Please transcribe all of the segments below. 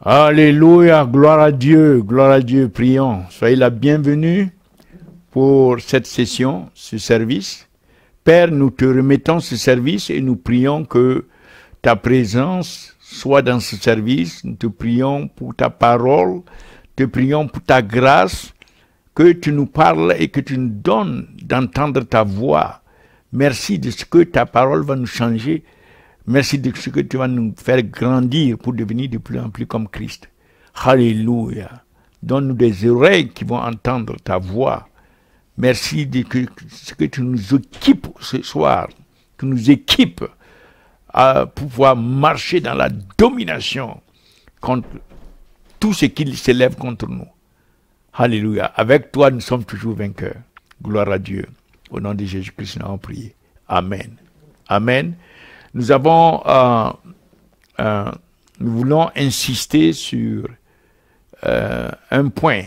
Alléluia, gloire à Dieu, prions. Soyez la bienvenue pour cette session, ce service. Père, nous te remettons ce service et nous prions que ta présence soit dans ce service. Nous te prions pour ta parole, te prions pour ta grâce, que tu nous parles et que tu nous donnes d'entendre ta voix. Merci de ce que ta parole va nous changer. Merci de ce que tu vas nous faire grandir pour devenir de plus en plus comme Christ. Alléluia. Donne-nous des oreilles qui vont entendre ta voix. Merci de ce que tu nous équipes ce soir. Tu nous équipes à pouvoir marcher dans la domination contre tout ce qui s'élève contre nous. Alléluia. Avec toi, nous sommes toujours vainqueurs. Gloire à Dieu. Au nom de Jésus-Christ, nous avons prié. Amen. Amen. Nous voulons insister sur un point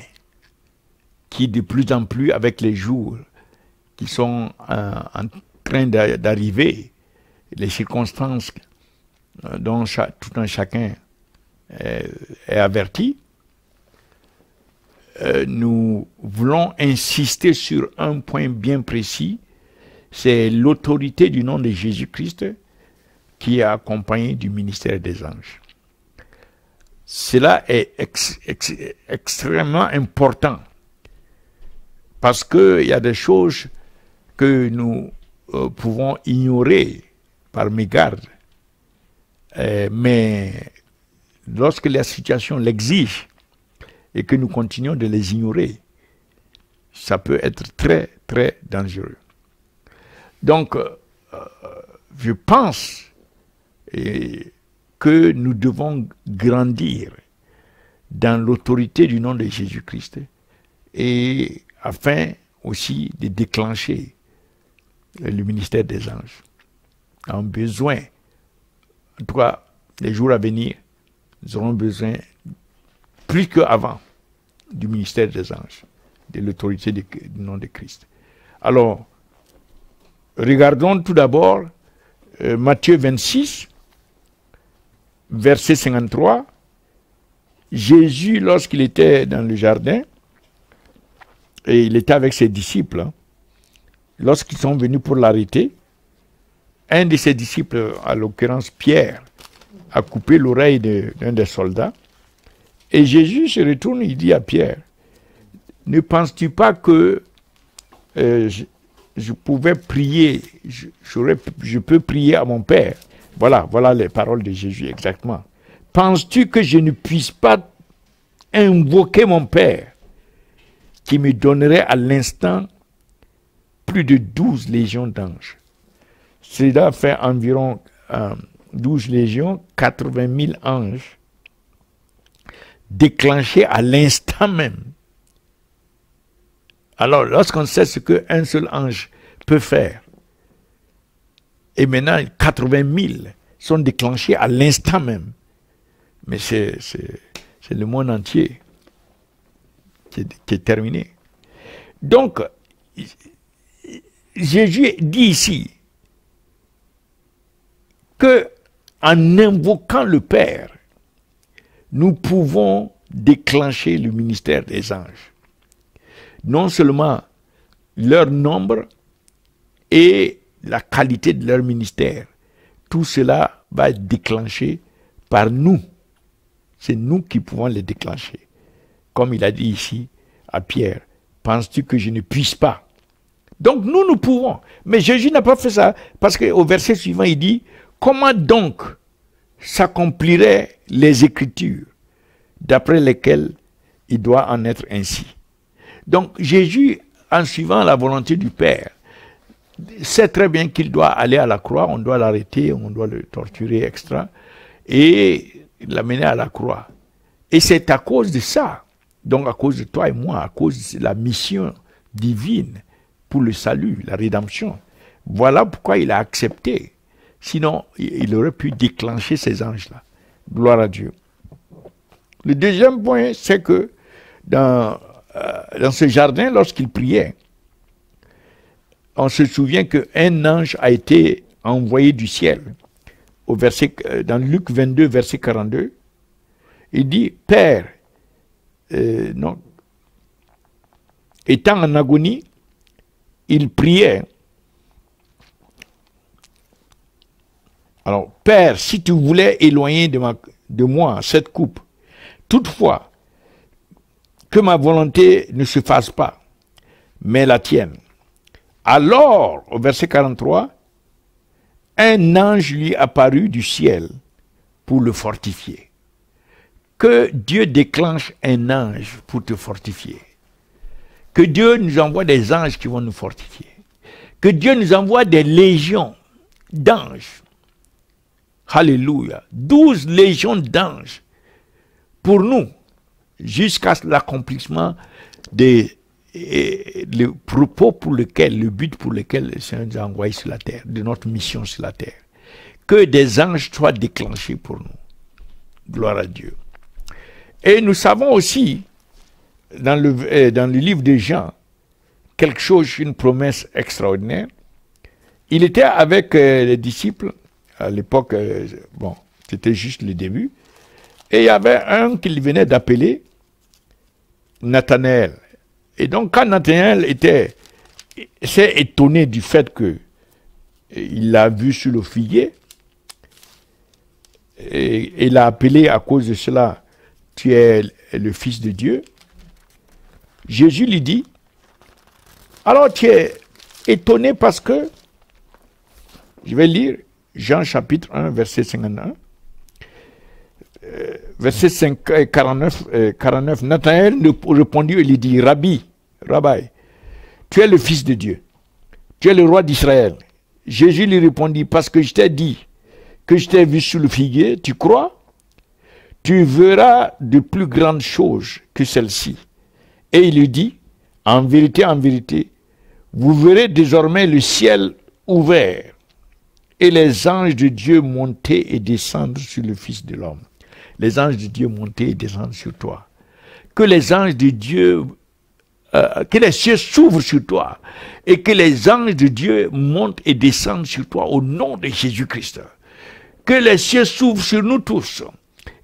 qui de plus en plus, avec les jours qui sont en train d'arriver, les circonstances dont tout un chacun est averti, nous voulons insister sur un point bien précis, c'est l'autorité du nom de Jésus-Christ qui est accompagné du ministère des anges. Cela est extrêmement important parce qu'il y a des choses que nous pouvons ignorer par mégarde, mais lorsque la situation l'exige et que nous continuons de les ignorer, ça peut être très, très dangereux. Donc, je pense que nous devons grandir dans l'autorité du nom de Jésus-Christ et afin aussi de déclencher le ministère des anges. Nous avons besoin, en tout cas, les jours à venir, nous aurons besoin plus qu'avant du ministère des anges, de l'autorité du nom de Christ. Alors, regardons tout d'abord Matthieu 26, verset 53. Jésus, lorsqu'il était dans le jardin, et il était avec ses disciples, lorsqu'ils sont venus pour l'arrêter, un de ses disciples, à l'occurrence Pierre, a coupé l'oreille d'un des soldats. Et Jésus se retourne, il dit à Pierre, ne penses-tu pas que je pouvais prier, je peux prier à mon Père? Voilà les paroles de Jésus exactement. Penses-tu que je ne puisse pas invoquer mon Père qui me donnerait à l'instant plus de 12 légions d'anges? Cela fait environ 12 légions, 80 000 anges déclenchés à l'instant même. Alors, lorsqu'on sait ce qu'un seul ange peut faire, et maintenant 80 000 sont déclenchés à l'instant même, mais c'est le monde entier qui est terminé. Donc, Jésus dit ici que en invoquant le Père, nous pouvons déclencher le ministère des anges. Non seulement leur nombre et la qualité de leur ministère, tout cela va être déclenché par nous. C'est nous qui pouvons les déclencher. Comme il a dit ici à Pierre, penses-tu que je ne puisse pas? Donc nous pouvons. Mais Jésus n'a pas fait ça parce qu'au verset suivant, il dit, comment donc s'accompliraient les Écritures d'après lesquelles il doit en être ainsi? Donc Jésus, en suivant la volonté du Père, sait très bien qu'il doit aller à la croix, on doit l'arrêter, on doit le torturer, extra, et l'amener à la croix. Et c'est à cause de ça, donc à cause de toi et moi, à cause de la mission divine pour le salut, la rédemption. Voilà pourquoi il a accepté. Sinon, il aurait pu déclencher ces anges-là. Gloire à Dieu. Le deuxième point, c'est que dans ce jardin, lorsqu'il priait, on se souvient qu'un ange a été envoyé du ciel. Dans Luc 22, verset 42, Il dit, Père, non, étant en agonie, il priait. Alors, Père, si tu voulais éloigner de moi cette coupe, toutefois, que ma volonté ne se fasse pas, mais la tienne. Alors, au verset 43, un ange lui apparut du ciel pour le fortifier. Que Dieu déclenche un ange pour te fortifier. Que Dieu nous envoie des anges qui vont nous fortifier. Que Dieu nous envoie des légions d'anges. Alléluia. 12 légions d'anges pour nous, jusqu'à l'accomplissement des le propos pour lequel, le but pour lequel le Seigneur nous a envoyés sur la terre, de notre mission sur la terre. Que des anges soient déclenchés pour nous. Gloire à Dieu. Et nous savons aussi, dans le livre de Jean, quelque chose, une promesse extraordinaire. Il était avec les disciples, à l'époque, bon, c'était juste le début, et il y avait un qu'il venait d'appeler Nathanaël. Et donc, quand Nathanaël s'est étonné du fait que il l'a vu sur le figuier, et il l'a appelé à cause de cela, tu es le Fils de Dieu. Jésus lui dit, alors tu es étonné parce que, je vais lire Jean chapitre 1, verset 51, verset 49, Nathanaël répondit et lui dit, Rabbi, tu es le Fils de Dieu, tu es le roi d'Israël. Jésus lui répondit, parce que je t'ai dit que je t'ai vu sous le figuier, tu crois? Tu verras de plus grandes choses que celles-ci. Et il lui dit, en vérité, vous verrez désormais le ciel ouvert et les anges de Dieu monter et descendre sur le Fils de l'homme. Les anges de Dieu monter et descendre sur toi. Que les anges de Dieu, que les cieux s'ouvrent sur toi et que les anges de Dieu montent et descendent sur toi au nom de Jésus-Christ. Que les cieux s'ouvrent sur nous tous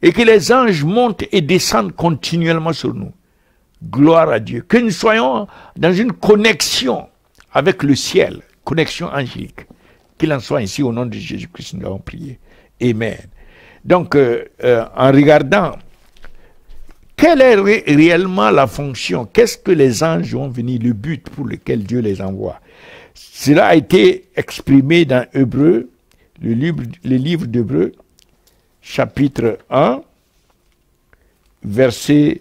et que les anges montent et descendent continuellement sur nous. Gloire à Dieu. Que nous soyons dans une connexion avec le ciel, connexion angélique. Qu'il en soit ainsi au nom de Jésus-Christ, nous avons prié. Amen. Donc, en regardant, quelle est réellement la fonction? Qu'est-ce que les anges vont venir, le but pour lequel Dieu les envoie? Cela a été exprimé dans Hébreux, le livre d'Hébreux, chapitre 1, verset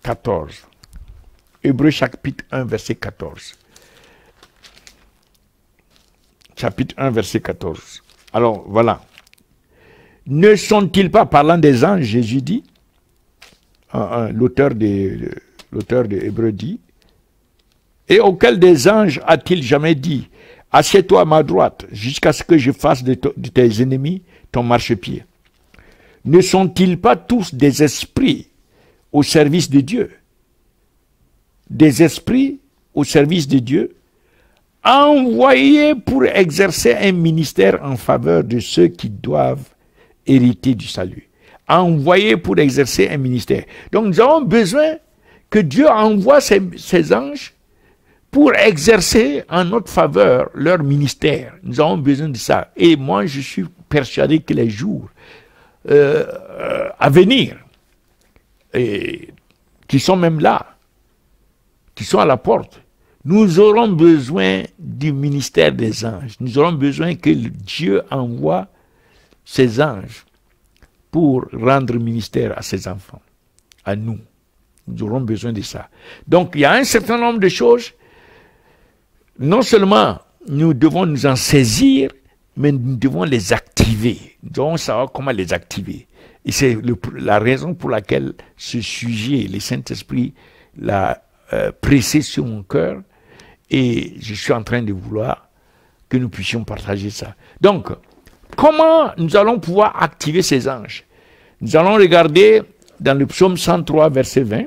14. Hébreux chapitre 1, verset 14. Chapitre 1, verset 14. Alors, voilà. Ne sont-ils pas parlant des anges, Jésus dit, l'auteur de Hébreux dit, et auquel des anges a-t-il jamais dit, assieds-toi à ma droite, jusqu'à ce que je fasse de tes ennemis ton marchepied. Ne sont-ils pas tous des esprits au service de Dieu? Des esprits au service de Dieu, envoyés pour exercer un ministère en faveur de ceux qui doivent hériter du salut. Envoyés pour exercer un ministère. Donc nous avons besoin que Dieu envoie ses anges pour exercer en notre faveur leur ministère. Nous avons besoin de ça. Et moi, je suis persuadé que les jours à venir, et qui sont même là, qui sont à la porte, nous aurons besoin du ministère des anges. Nous aurons besoin que Dieu envoie ses anges pour rendre ministère à ses enfants, à nous. Nous aurons besoin de ça. Donc, il y a un certain nombre de choses. Non seulement nous devons nous en saisir, mais nous devons les activer. Nous devons savoir comment les activer. Et c'est la raison pour laquelle ce sujet, le Saint-Esprit, l'a pressé sur mon cœur. Et je suis en train de vouloir que nous puissions partager ça. Donc, comment nous allons pouvoir activer ces anges? Nous allons regarder dans le psaume 103, verset 20.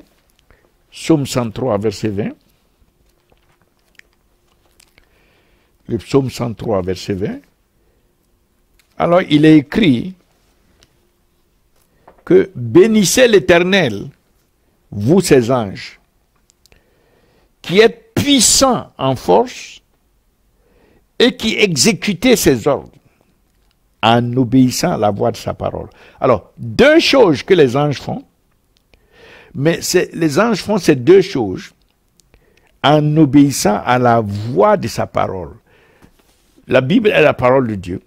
Psaume 103, verset 20. Le psaume 103, verset 20. Alors, il est écrit, que bénissez l'Éternel, vous ses anges, qui êtes puissants en force et qui exécutez ses ordres en obéissant à la voix de sa parole. Alors, deux choses que les anges font, mais les anges font ces deux choses en obéissant à la voix de sa parole. La Bible est la parole de Dieu.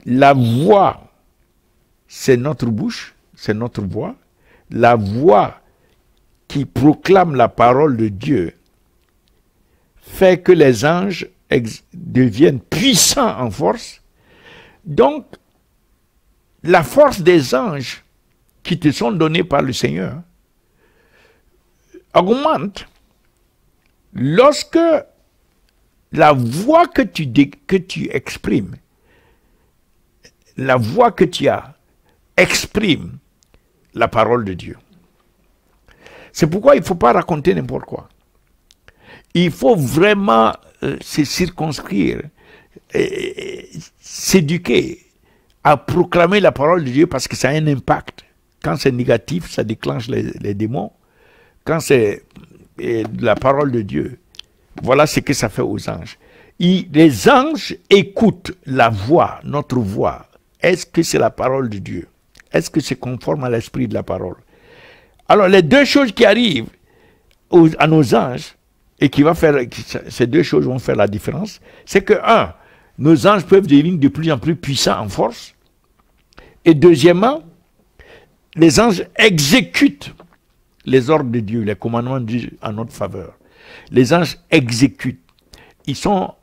La voix, c'est notre bouche, c'est notre voix. La voix qui proclame la parole de Dieu fait que les anges deviennent puissants en force. Donc, la force des anges qui te sont donnés par le Seigneur augmente lorsque la voix que tu exprimes, la voix que tu as, exprime la parole de Dieu. C'est pourquoi il ne faut pas raconter n'importe quoi. Il faut vraiment se circonscrire, s'éduquer à proclamer la parole de Dieu parce que ça a un impact. Quand c'est négatif, ça déclenche les démons. Quand c'est la parole de Dieu, voilà ce que ça fait aux anges. Les anges écoutent la voix, notre voix. Est-ce que c'est la parole de Dieu? Est-ce que c'est conforme à l'esprit de la parole? Alors, les deux choses qui arrivent à nos anges, et ces deux choses vont faire la différence, c'est que, un, nos anges peuvent devenir de plus en plus puissants en force, et deuxièmement, les anges exécutent les ordres de Dieu, les commandements de Dieu en notre faveur. Les anges exécutent. Ils sont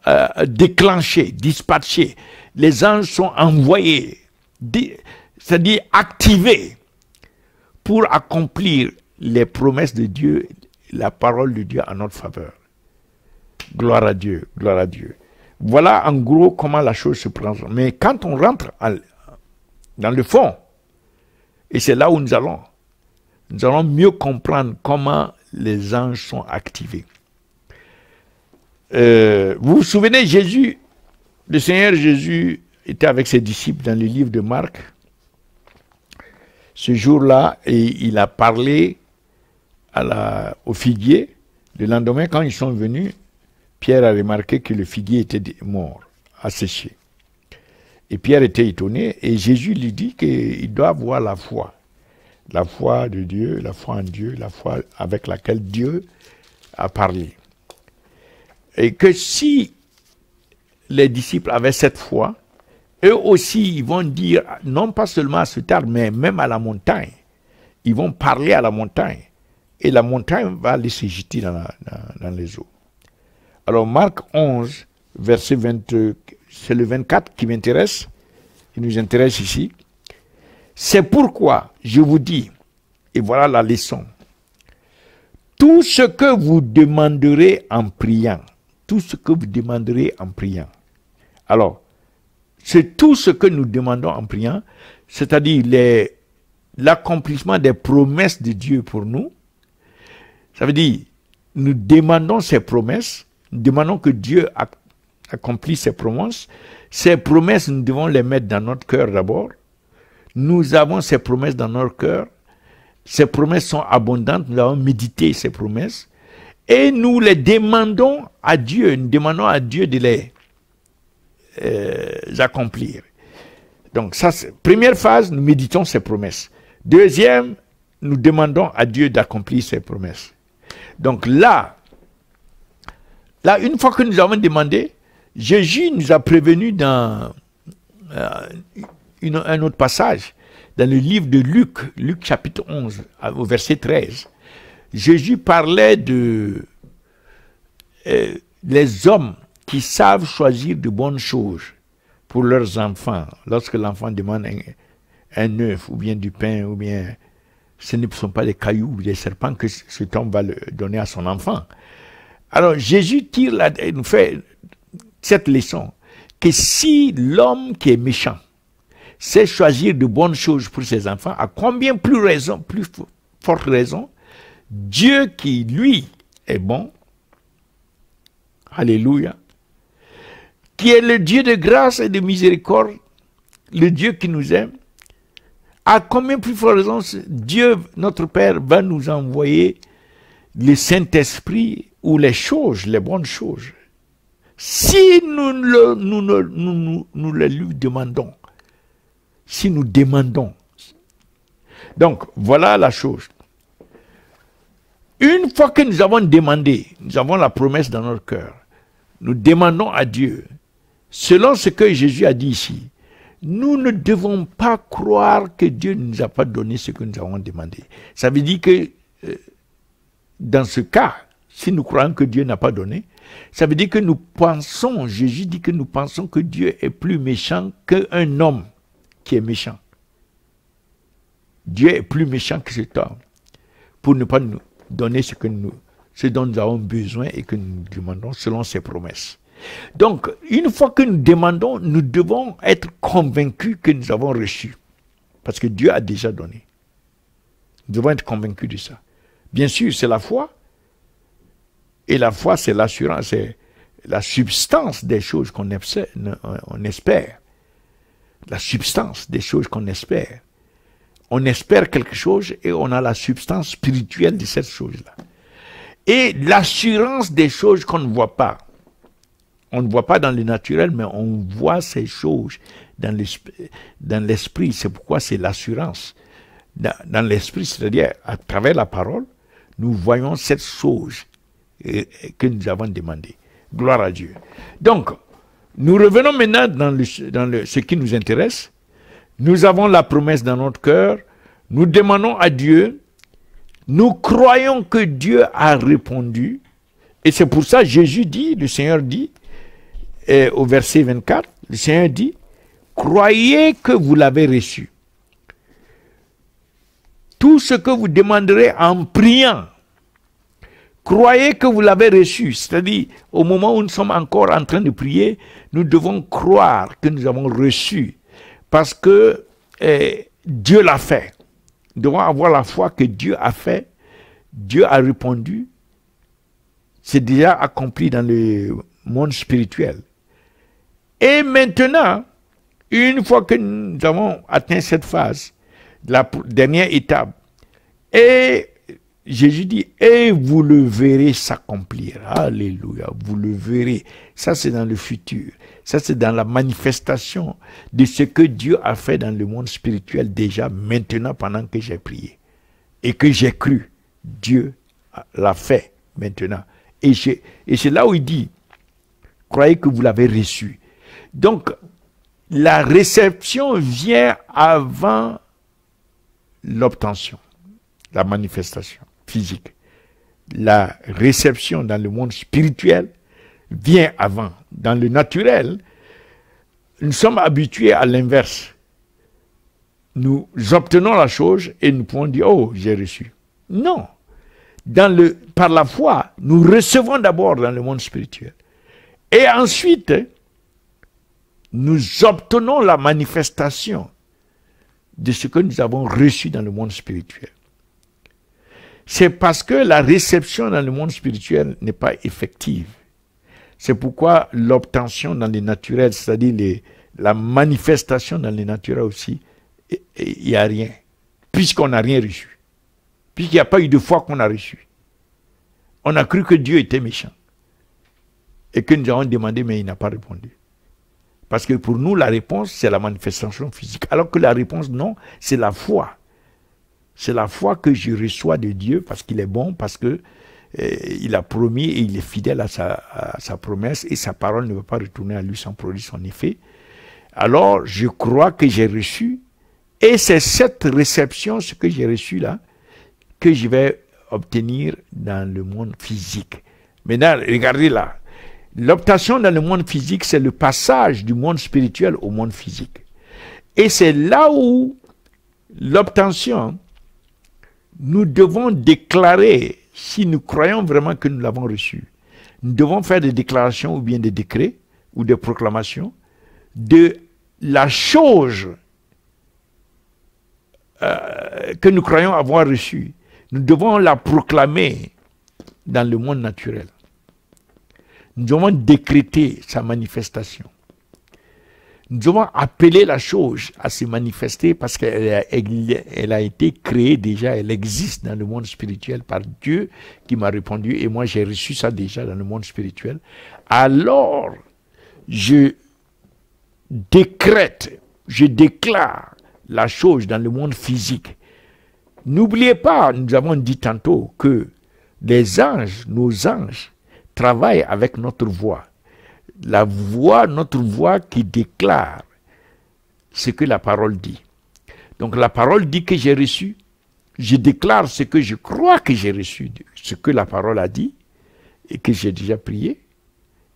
déclenchés, dispatchés. Les anges sont envoyés, c'est-à-dire activés pour accomplir les promesses de Dieu, la parole de Dieu en notre faveur. Gloire à Dieu, gloire à Dieu. Voilà en gros comment la chose se présente. Mais quand on rentre dans le fond, et c'est là où nous allons mieux comprendre comment les anges sont activés. Vous vous souvenez, le Seigneur Jésus était avec ses disciples dans le livre de Marc. Ce jour-là, et il a parlé au figuier. Le lendemain, quand ils sont venus, Pierre a remarqué que le figuier était mort, asséché. Et Pierre était étonné, et Jésus lui dit qu'il doit avoir la foi. La foi de Dieu, la foi en Dieu, la foi avec laquelle Dieu a parlé. Et que si les disciples avaient cette foi, eux aussi, ils vont dire, non pas seulement à ce terme, mais même à la montagne. Ils vont parler à la montagne. Et la montagne va aller se jeter dans les eaux. Alors, Marc 11, verset 20, c'est le 24 qui m'intéresse, qui nous intéresse ici. C'est pourquoi je vous dis, et voilà la leçon, tout ce que vous demanderez en priant, tout ce que vous demanderez en priant. Alors, c'est tout ce que nous demandons en priant, c'est-à-dire l'accomplissement des promesses de Dieu pour nous. Ça veut dire, nous demandons ces promesses, nous demandons que Dieu accomplisse ses promesses. Ces promesses, nous devons les mettre dans notre cœur d'abord. Nous avons ces promesses dans notre cœur. Ces promesses sont abondantes, nous avons médité ces promesses. Et nous les demandons à Dieu, nous demandons à Dieu de les accomplir. Donc, ça, c'est première phase, nous méditons ces promesses. Deuxième, nous demandons à Dieu d'accomplir ses promesses. Donc là, une fois que nous avons demandé, Jésus nous a prévenu dans un autre passage, dans le livre de Luc chapitre 11, au verset 13. Jésus parlait de les hommes qui savent choisir de bonnes choses pour leurs enfants. Lorsque l'enfant demande un œuf, ou bien du pain, ou bien ce ne sont pas des cailloux ou des serpents que cet homme va le donner à son enfant. Alors Jésus nous fait cette leçon, que si l'homme qui est méchant sait choisir de bonnes choses pour ses enfants, à combien plus forte raison, Dieu qui, lui, est bon, alléluia, qui est le Dieu de grâce et de miséricorde, le Dieu qui nous aime, à combien plus forte raison Dieu, notre Père, va nous envoyer le Saint-Esprit ou les choses, les bonnes choses, si nous le lui demandons. Si nous demandons. Donc, voilà la chose. Une fois que nous avons demandé, nous avons la promesse dans notre cœur, nous demandons à Dieu, selon ce que Jésus a dit ici, nous ne devons pas croire que Dieu ne nous a pas donné ce que nous avons demandé. Ça veut dire que, dans ce cas, si nous croyons que Dieu n'a pas donné, ça veut dire que nous pensons, Jésus dit que nous pensons que Dieu est plus méchant qu'un homme qui est méchant. Dieu est plus méchant que cet homme pour ne pas nous donner ce dont nous avons besoin et que nous demandons selon ses promesses. Donc, une fois que nous demandons, nous devons être convaincus que nous avons reçu. Parce que Dieu a déjà donné. Nous devons être convaincus de ça. Bien sûr, c'est la foi. Et la foi, c'est l'assurance, c'est la substance des choses qu'on espère. La substance des choses qu'on espère. On espère quelque chose et on a la substance spirituelle de cette chose-là. Et l'assurance des choses qu'on ne voit pas. On ne voit pas dans le naturel, mais on voit ces choses dans l'esprit. C'est pourquoi c'est l'assurance. Dans l'esprit, c'est-à-dire à travers la parole, nous voyons cette chose que nous avons demandé. Gloire à Dieu. Donc, nous revenons maintenant dans ce qui nous intéresse. Nous avons la promesse dans notre cœur. Nous demandons à Dieu. Nous croyons que Dieu a répondu. Et c'est pour ça que Jésus dit, le Seigneur dit, au verset 24, le Seigneur dit, croyez que vous l'avez reçu. Tout ce que vous demanderez en priant, croyez que vous l'avez reçu. C'est-à-dire, au moment où nous sommes encore en train de prier, nous devons croire que nous avons reçu. Parce que Dieu l'a fait. Nous devons avoir la foi que Dieu a fait. Dieu a répondu. C'est déjà accompli dans le monde spirituel. Et maintenant, une fois que nous avons atteint cette phase, la dernière étape, et Jésus dit, et vous le verrez s'accomplir. Alléluia, vous le verrez. Ça, c'est dans le futur. Ça, c'est dans la manifestation de ce que Dieu a fait dans le monde spirituel déjà maintenant pendant que j'ai prié. Et que j'ai cru. Dieu l'a fait maintenant. Et c'est là où il dit, croyez que vous l'avez reçu. Donc, la réception vient avant l'obtention, la manifestation physique. La réception dans le monde spirituel vient avant. Dans le naturel, nous sommes habitués à l'inverse. Nous obtenons la chose et nous pouvons dire, oh, j'ai reçu. Non. Par la foi, nous recevons d'abord dans le monde spirituel. Et ensuite, nous obtenons la manifestation de ce que nous avons reçu dans le monde spirituel. C'est parce que la réception dans le monde spirituel n'est pas effective. C'est pourquoi l'obtention dans les naturels, c'est-à-dire la manifestation dans les naturels aussi, il n'y a rien. Puisqu'on n'a rien reçu. Puisqu'il n'y a pas eu de foi qu'on a reçu. On a cru que Dieu était méchant. Et que nous avons demandé, mais il n'a pas répondu. Parce que pour nous, la réponse, c'est la manifestation physique. Alors que la réponse, non, c'est la foi. C'est la foi que je reçois de Dieu parce qu'il est bon, parce que il a promis et il est fidèle à sa promesse et sa parole ne va pas retourner à lui sans produire son effet. Alors, je crois que j'ai reçu et c'est cette réception, ce que j'ai reçu là, que je vais obtenir dans le monde physique. Maintenant, regardez là. L'obtention dans le monde physique, c'est le passage du monde spirituel au monde physique. Et c'est là où l'obtention, nous devons déclarer, si nous croyons vraiment que nous l'avons reçu, nous devons faire des déclarations ou bien des décrets ou des proclamations de la chose que nous croyons avoir reçue. Nous devons la proclamer dans le monde naturel. Nous devons décréter sa manifestation. Nous devons appeler la chose à se manifester parce qu'elle a été créée déjà, elle existe dans le monde spirituel par Dieu qui m'a répondu et moi j'ai reçu ça déjà dans le monde spirituel. Alors, je décrète, je déclare la chose dans le monde physique. N'oubliez pas, nous avons dit tantôt que les anges, nos anges, travaillent avec notre voix. La voix, notre voix qui déclare ce que la parole dit. Donc la parole dit que j'ai reçu, je déclare ce que je crois que j'ai reçu, ce que la parole a dit et que j'ai déjà prié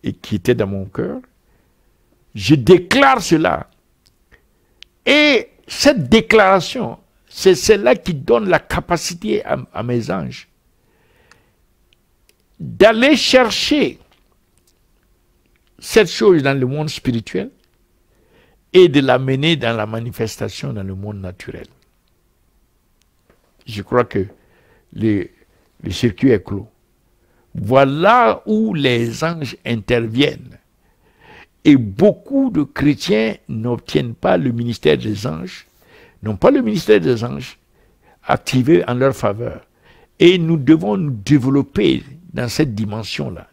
et qui était dans mon cœur. Je déclare cela. Et cette déclaration, c'est celle-là qui donne la capacité à mes anges d'aller chercher cette chose dans le monde spirituel et de l'amener dans la manifestation dans le monde naturel. Je crois que le circuit est clos. Voilà où les anges interviennent. Et beaucoup de chrétiens n'obtiennent pas le ministère des anges, n'ont pas le ministère des anges activé en leur faveur. Et nous devons nous développer dans cette dimension-là.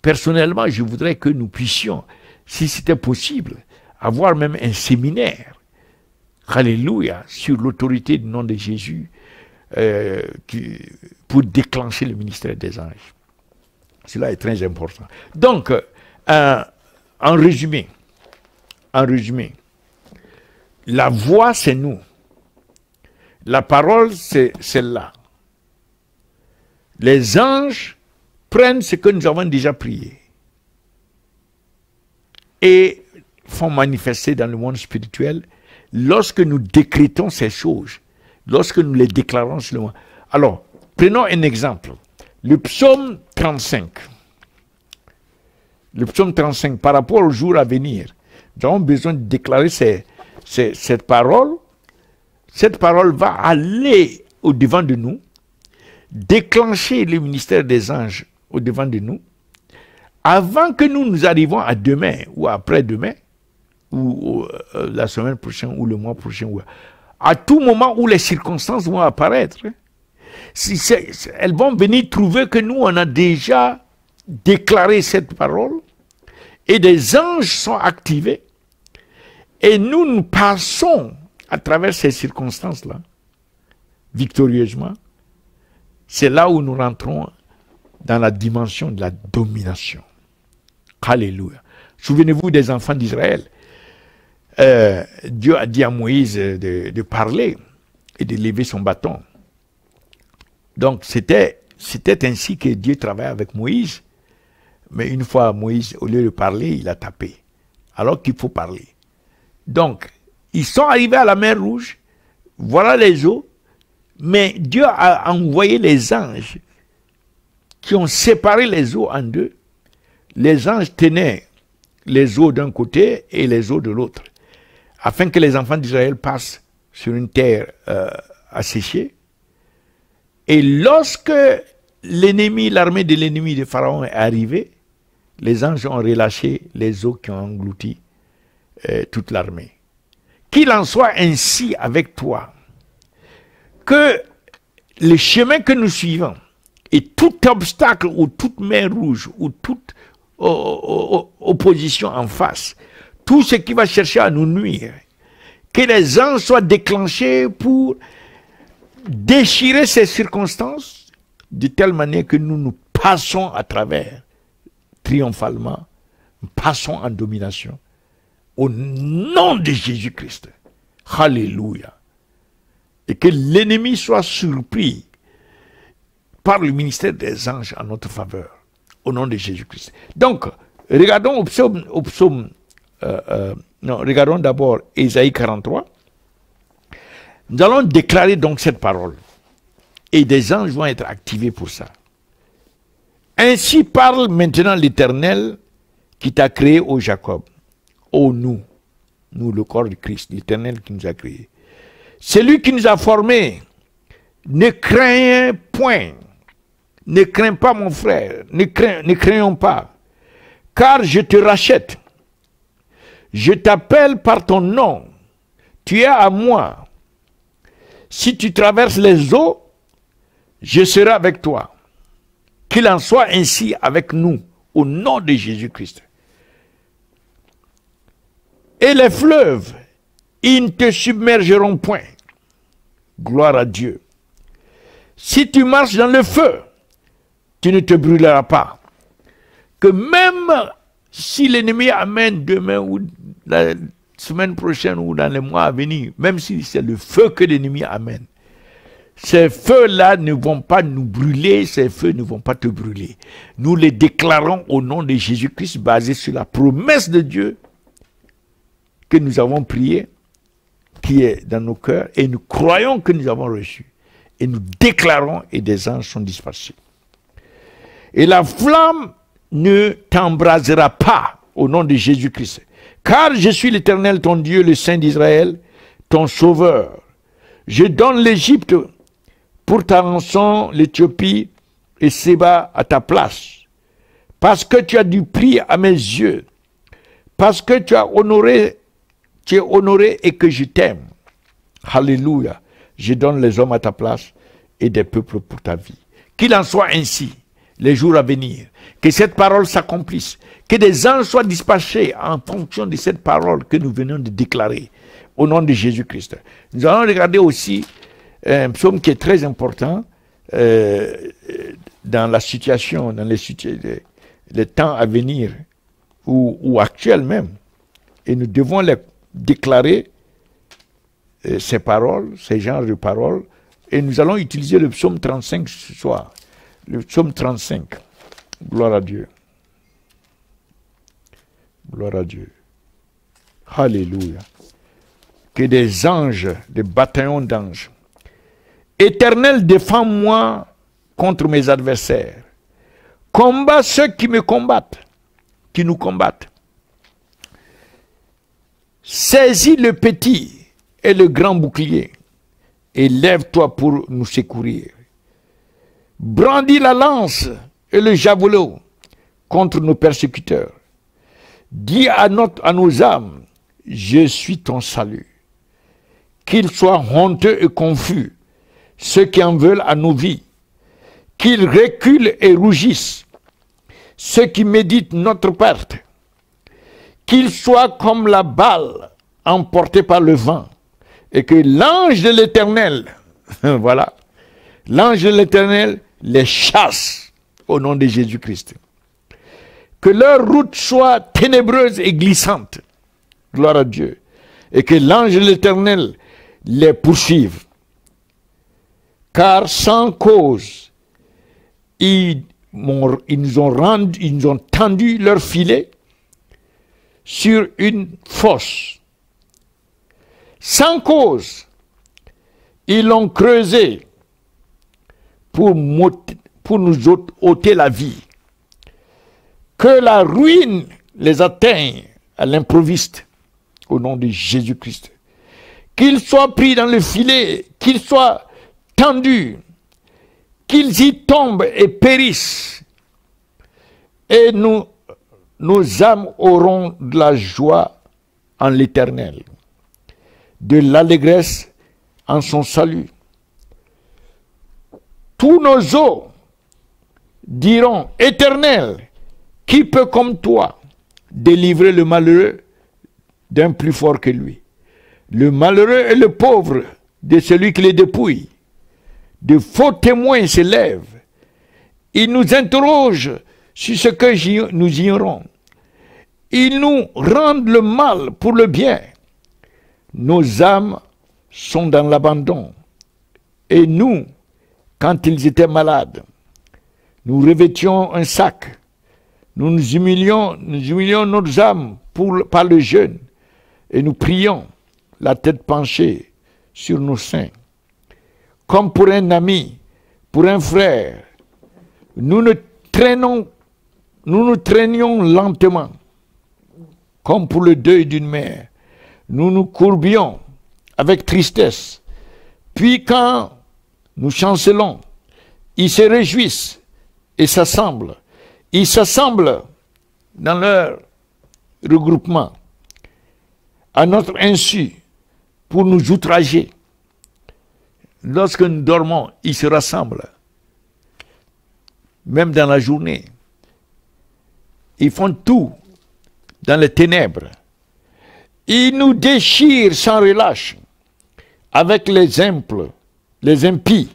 Personnellement, je voudrais que nous puissions, si c'était possible, avoir même un séminaire, alléluia, sur l'autorité du nom de Jésus, pour déclencher le ministère des anges. Cela est très important. Donc, en résumé, la voix, c'est nous. La parole, c'est celle-là. Les anges prennent ce que nous avons déjà prié et font manifester dans le monde spirituel lorsque nous décrétons ces choses, lorsque nous les déclarons sur le monde. Alors, prenons un exemple. Le psaume 35. Le psaume 35, par rapport au jour à venir, nous avons besoin de déclarer cette parole. Cette parole va aller au-devant de nous, déclencher le ministère des anges au-devant de nous, avant que nous arrivions à demain ou après-demain, ou la semaine prochaine, ou le mois prochain, ou à tout moment où les circonstances vont apparaître. Elles vont venir trouver que nous, on a déjà déclaré cette parole, et des anges sont activés, et nous passons à travers ces circonstances-là, victorieusement. C'est là où nous rentrons dans la dimension de la domination. Alléluia. Souvenez-vous des enfants d'Israël. Dieu a dit à Moïse de parler et de lever son bâton. Donc c'était ainsi que Dieu travaillait avec Moïse. Mais une fois Moïse, au lieu de parler, il a tapé. Alors qu'il faut parler. Donc, ils sont arrivés à la mer Rouge. Voilà les eaux. Mais Dieu a envoyé les anges qui ont séparé les eaux en deux. Les anges tenaient les eaux d'un côté et les eaux de l'autre, afin que les enfants d'Israël passent sur une terre asséchée. Et lorsque l'armée de l'ennemi de Pharaon est arrivée, les anges ont relâché les eaux qui ont englouti toute l'armée. Qu'il en soit ainsi avec toi, que le chemin que nous suivons, et tout obstacle ou toute mer rouge ou toute opposition en face, tout ce qui va chercher à nous nuire, que les anges soient déclenchés pour déchirer ces circonstances de telle manière que nous nous passons à travers triomphalement, nous passons en domination au nom de Jésus-Christ. Alléluia. Et que l'ennemi soit surpris par le ministère des anges en notre faveur, au nom de Jésus-Christ. Donc, regardons regardons d'abord Ésaïe 43. Nous allons déclarer donc cette parole. Et des anges vont être activés pour ça. Ainsi parle maintenant l'Éternel qui t'a créé, ô Jacob. Ô nous, le corps de Christ, l'Éternel qui nous a créés. C'est lui qui nous a formés. Ne craignez point. Ne crains pas, mon frère. Ne craignons pas. Car je te rachète. Je t'appelle par ton nom. Tu es à moi. Si tu traverses les eaux, je serai avec toi. Qu'il en soit ainsi avec nous, au nom de Jésus-Christ. Et les fleuves, ils ne te submergeront point. Gloire à Dieu. Si tu marches dans le feu, tu ne te brûleras pas. Que même si l'ennemi amène demain ou la semaine prochaine ou dans les mois à venir, même si c'est le feu que l'ennemi amène, ces feux-là ne vont pas nous brûler, ces feux ne vont pas te brûler. Nous les déclarons au nom de Jésus-Christ, basé sur la promesse de Dieu que nous avons priée, qui est dans nos cœurs, et nous croyons que nous avons reçu. Et nous déclarons, et des anges sont dispersés. Et la flamme ne t'embrasera pas au nom de Jésus-Christ. Car je suis l'Éternel, ton Dieu, le Saint d'Israël, ton Sauveur. Je donne l'Égypte pour ta rançon, l'Éthiopie et Séba à ta place. Parce que tu as du prix à mes yeux. Parce que tu es honoré et que je t'aime. Alléluia. Je donne les hommes à ta place et des peuples pour ta vie. Qu'il en soit ainsi les jours à venir. Que cette parole s'accomplisse. Que des anges soient dispatchés en fonction de cette parole que nous venons de déclarer. Au nom de Jésus-Christ. Nous allons regarder aussi un psaume qui est très important dans la situation, dans les temps à venir ou actuels même. Et nous devons les déclarer, ces paroles, ces genres de paroles. Et nous allons utiliser le psaume 35 ce soir. Le psaume 35. Gloire à Dieu. Gloire à Dieu. Alléluia. Que des anges, des bataillons d'anges. Éternel, défends-moi contre mes adversaires. Combat ceux qui me combattent, qui nous combattent. Saisis le petit et le grand bouclier et lève-toi pour nous secourir. Brandis la lance et le javelot contre nos persécuteurs. Dis à nos âmes, je suis ton salut. Qu'ils soient honteux et confus, ceux qui en veulent à nos vies. Qu'ils reculent et rougissent, ceux qui méditent notre perte. Qu'ils soient comme la balle emportée par le vent, et que l'ange de l'Éternel, voilà, l'ange de l'Éternel les chasse au nom de Jésus-Christ. Que leur route soit ténébreuse et glissante, gloire à Dieu, et que l'ange de l'Éternel les poursuive. Car sans cause, ils nous ont tendu leur filet sur une fosse. Sans cause, ils l'ont creusé pour nous ôter la vie. Que la ruine les atteigne à l'improviste, au nom de Jésus-Christ. Qu'ils soient pris dans le filet, qu'ils soient tendus, qu'ils y tombent et périssent. Et nos âmes auront de la joie en l'Éternel, de l'allégresse en son salut. Tous nos os diront, Éternel, qui peut comme toi délivrer le malheureux d'un plus fort que lui? Le malheureux et le pauvre de celui qui les dépouille. De faux témoins s'élèvent. Ils nous interrogent sur ce que nous ignorons. Ils nous rendent le mal pour le bien. Nos âmes sont dans l'abandon. Et nous, quand ils étaient malades, nous revêtions un sac. Nous humilions nos âmes par le jeûne. Et nous prions, la tête penchée sur nos seins. Comme pour un ami, pour un frère, nous nous traînions lentement. Comme pour le deuil d'une mère, nous nous courbions avec tristesse. Puis quand nous chancelons, ils se réjouissent et s'assemblent. Ils s'assemblent dans leur regroupement. à notre insu pour nous outrager. Lorsque nous dormons, ils se rassemblent. Même dans la journée. Ils font tout dans les ténèbres. Ils nous déchirent sans relâche avec les impes, les impies,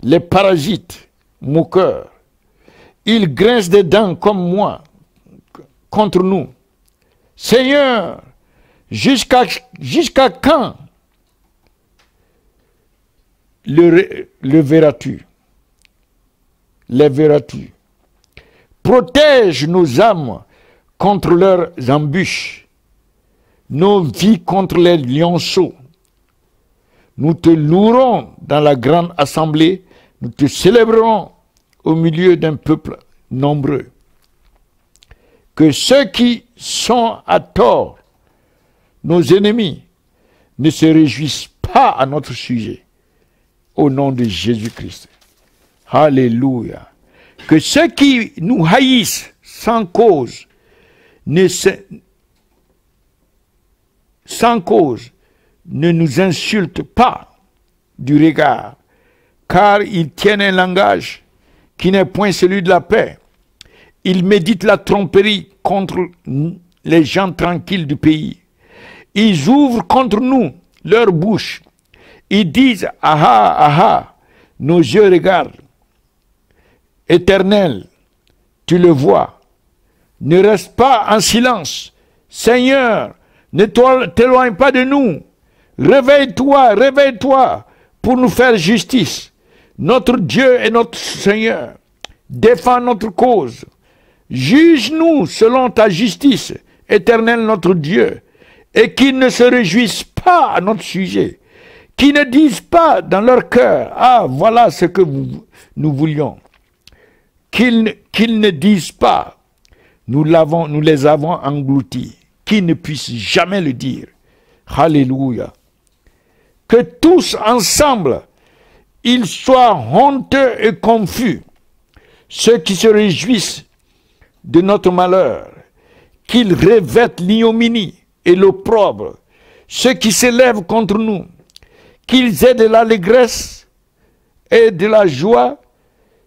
les parasites, moqueurs. Ils grincent des dents comme moi contre nous. Seigneur, jusqu'à quand le verras-tu? Les verras-tu? Protège nos âmes contre leurs embûches, nos vies contre les lionceaux. Nous te louerons dans la grande assemblée, nous te célébrerons au milieu d'un peuple nombreux. Que ceux qui sont à tort, nos ennemis, ne se réjouissent pas à notre sujet, au nom de Jésus-Christ. Alléluia. Que ceux qui nous haïssent sans cause, ne nous insultent pas du regard, car ils tiennent un langage qui n'est point celui de la paix. Ils méditent la tromperie contre les gens tranquilles du pays. Ils ouvrent contre nous leur bouche. Ils disent, ah ah, nos yeux regardent. Éternel, tu le vois. Ne reste pas en silence. Seigneur, ne t'éloigne pas de nous. Réveille-toi, réveille-toi pour nous faire justice. Notre Dieu et notre Seigneur, défends notre cause. Juge-nous selon ta justice, Éternel notre Dieu, et qu'ils ne se réjouissent pas à notre sujet, qu'ils ne disent pas dans leur cœur, ah, voilà ce que nous voulions, qu'ils ne disent pas, nous les avons engloutis, qu'ils ne puissent jamais le dire. Alléluia. Que tous ensemble, ils soient honteux et confus, ceux qui se réjouissent de notre malheur, qu'ils revêtent l'ignominie et l'opprobre, ceux qui s'élèvent contre nous, qu'ils aient de l'allégresse et de la joie,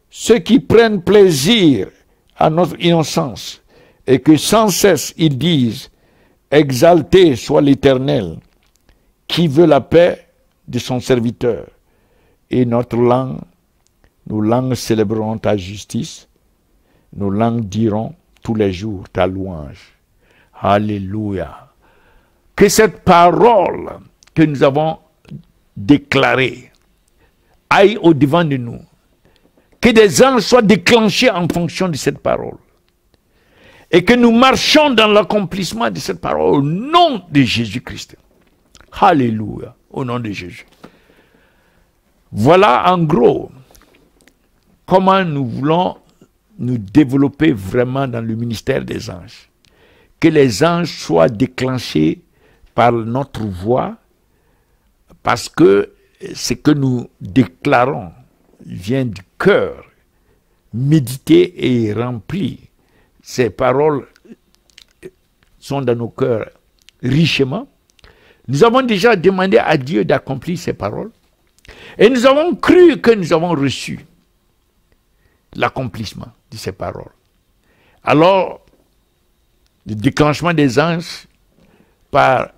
ceux qui prennent plaisir à notre innocence, et que sans cesse ils disent, exalté soit l'Éternel, qui veut la paix de son serviteur. Et nos langues célébreront ta justice, nos langues diront tous les jours ta louange. Alléluia. Que cette parole que nous avons déclarée aille au-devant de nous. Que des anges soient déclenchés en fonction de cette parole. Et que nous marchions dans l'accomplissement de cette parole au nom de Jésus-Christ. Alléluia. Au nom de Jésus. Voilà en gros comment nous voulons nous développer vraiment dans le ministère des anges. Que les anges soient déclenchés par notre voix, parce que ce que nous déclarons vient du cœur, médité et rempli. Ces paroles sont dans nos cœurs richement. Nous avons déjà demandé à Dieu d'accomplir ces paroles. Et nous avons cru que nous avons reçu l'accomplissement de ces paroles. Alors, le déclenchement des anges par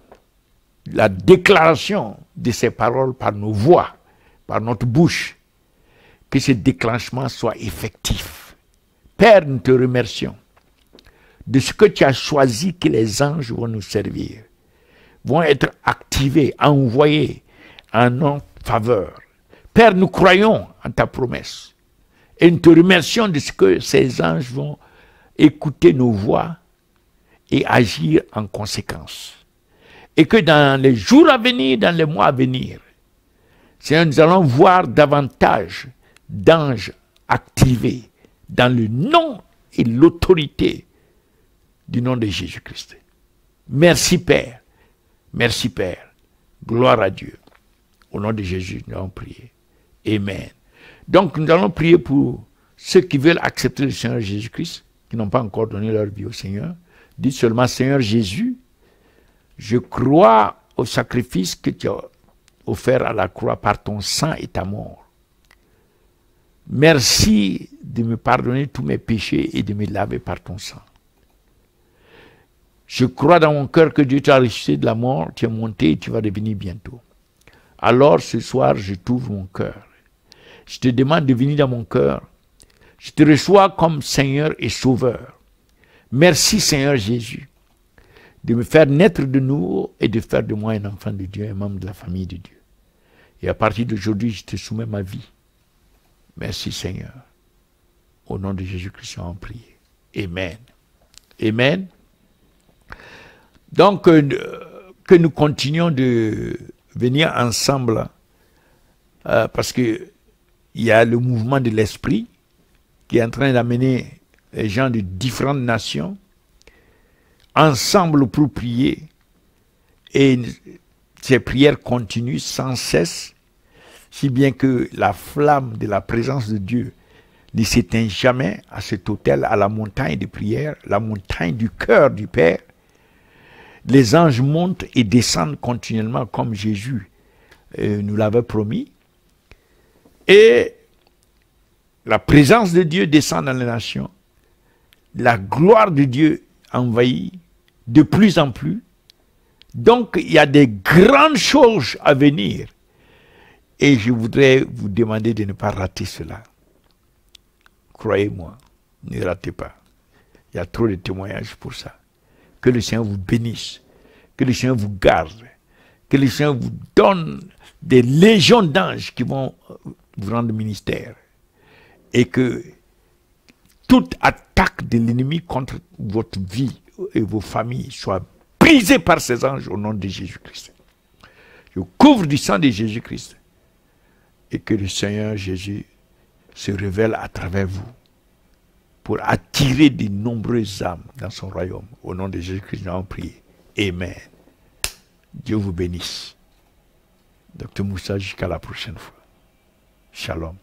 la déclaration de ces paroles par nos voix, par notre bouche, que ce déclenchement soit effectif. Père, nous te remercions de ce que tu as choisi que les anges vont nous servir, vont être activés, envoyés en notre faveur. Père, nous croyons en ta promesse et nous te remercions de ce que ces anges vont écouter nos voix et agir en conséquence. Et que dans les jours à venir, dans les mois à venir, Seigneur, nous allons voir davantage d'anges activés dans le nom et l'autorité du nom de Jésus-Christ. Merci Père. Merci Père. Gloire à Dieu. Au nom de Jésus, nous allons prier. Amen. Donc nous allons prier pour ceux qui veulent accepter le Seigneur Jésus-Christ, qui n'ont pas encore donné leur vie au Seigneur. Dites seulement, Seigneur Jésus, Je crois au sacrifice que tu as offert à la croix par ton sang et ta mort. Merci de me pardonner tous mes péchés et de me laver par ton sang. Je crois dans mon cœur que Dieu t'a ressuscité de la mort, tu es monté et tu vas revenir bientôt. Alors ce soir, je t'ouvre mon cœur. Je te demande de venir dans mon cœur. Je te reçois comme Seigneur et Sauveur. Merci Seigneur Jésus de me faire naître de nouveau et de faire de moi un enfant de Dieu, un membre de la famille de Dieu. Et à partir d'aujourd'hui, je te soumets ma vie. Merci Seigneur. Au nom de Jésus-Christ, on prie. Amen. Amen. Donc, que nous continuions de venir ensemble, parce que il y a le mouvement de l'esprit qui est en train d'amener les gens de différentes nations ensemble pour prier. Et ces prières continuent sans cesse, si bien que la flamme de la présence de Dieu ne s'éteint jamais à cet autel, à la montagne de prière, la montagne du cœur du Père. Les anges montent et descendent continuellement comme Jésus nous l'avait promis. Et la présence de Dieu descend dans les nations. La gloire de Dieu envahit de plus en plus. Donc, il y a des grandes choses à venir. Et je voudrais vous demander de ne pas rater cela. Croyez-moi, ne ratez pas. Il y a trop de témoignages pour ça. Que le Seigneur vous bénisse. Que le Seigneur vous garde. Que le Seigneur vous donne des légions d'anges qui vont vous rendre ministère. Et que toute attaque de l'ennemi contre votre vie et vos familles soit brisée par ces anges au nom de Jésus-Christ. Je couvre du sang de Jésus-Christ. Et que le Seigneur Jésus se révèle à travers vous pour attirer de nombreuses âmes dans son royaume. Au nom de Jésus-Christ, nous avons prié. Amen. Dieu vous bénisse. Dr Moussa, jusqu'à la prochaine fois. Shalom.